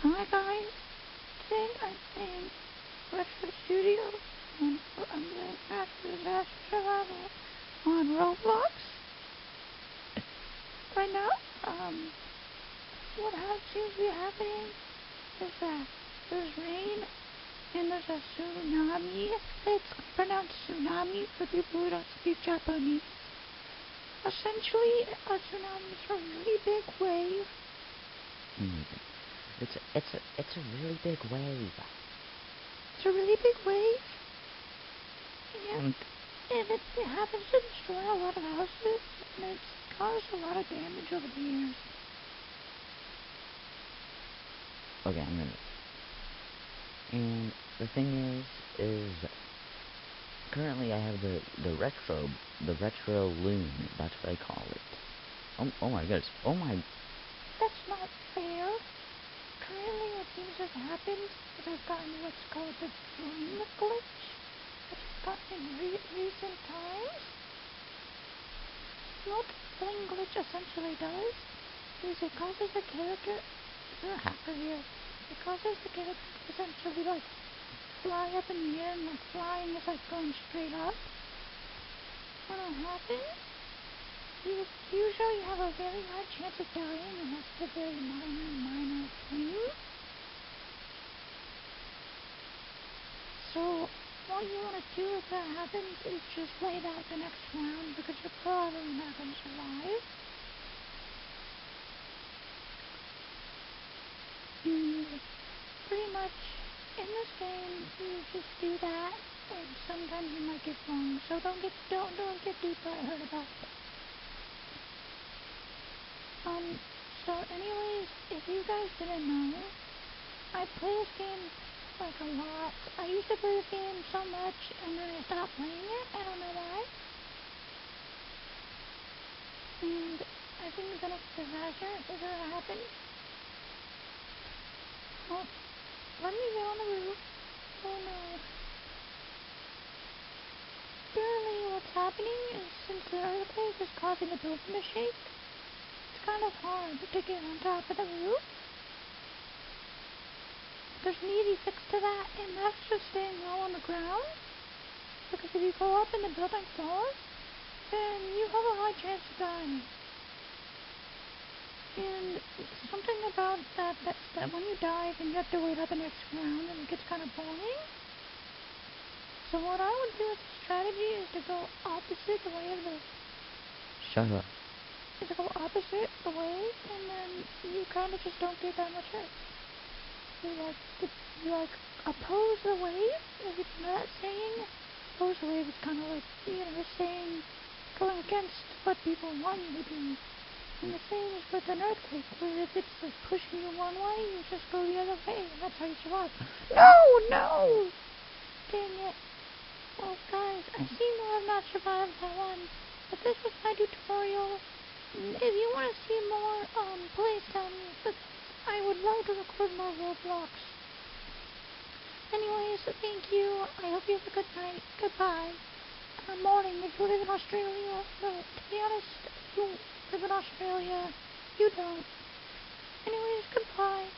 Hi guys, today I'm playing Retro Studio and I'm playing Natural Disaster Survival on Roblox. Right now, what seems to be happening is that there's rain and there's a tsunami. It's pronounced tsunami for people who don't speak Japanese. Essentially, a tsunami is a really big wave. It's a really big wave. It's a really big wave, and it happens to destroy a lot of houses, and it's caused a lot of damage over the years. Okay, I'm gonna. And the thing is currently I have the retro loon. That's what I call it. Oh my goodness. Oh my. That's not fair. Currently, what seems to have happened is I've gotten what's called the dream glitch, which I've gotten in recent times. What the fling glitch essentially does is it causes the character, there's a hacker here, it causes the character to essentially like fly up in the air, and like flying is like going straight up. When it happens, you usually have a very high chance of dying unless it's a very minor thing. So, what you want to do if that happens is just wait out the next round because you're probably not going to survive. And pretty much in this game, you just do that, and sometimes you might get wrong. So don't get too hurt about it. So anyways, if you guys didn't know, I play this game like a lot. I used to play this game so much, and then I stopped playing it. I don't know why. And I think the next disaster is gonna happen. Well, let me get on the roof. Oh no. Apparently what's happening is since the earthquake is causing the building to shake, it's kind of hard to get on top of the roof. There's an easy fix to that, and that's just staying low on the ground. Because if you go up and the building falls, then you have a high chance of dying. And something about that when you die, then you have to wait out the next round, and it gets kind of boring. So what I would do as a strategy is to go opposite the way of the... Shut up. Is to go opposite the way, and then you kind of just don't get that much hurt. You oppose the wave. If you know that saying, oppose the wave is kind of like, saying, going against what people want you to do. And the same is with an earthquake, where if it's like pushing you one way, you just go the other way, and that's how you survive. No! Dang it. Well, guys, I seem to have not survived that one, but this was my tutorial. If you want to see more, please tell me, because I would love to record more Roblox. Anyways, thank you. I hope you have a good night. Goodbye. Or morning if you live in Australia. But to be honest, if you live in Australia, you don't. Anyways, goodbye.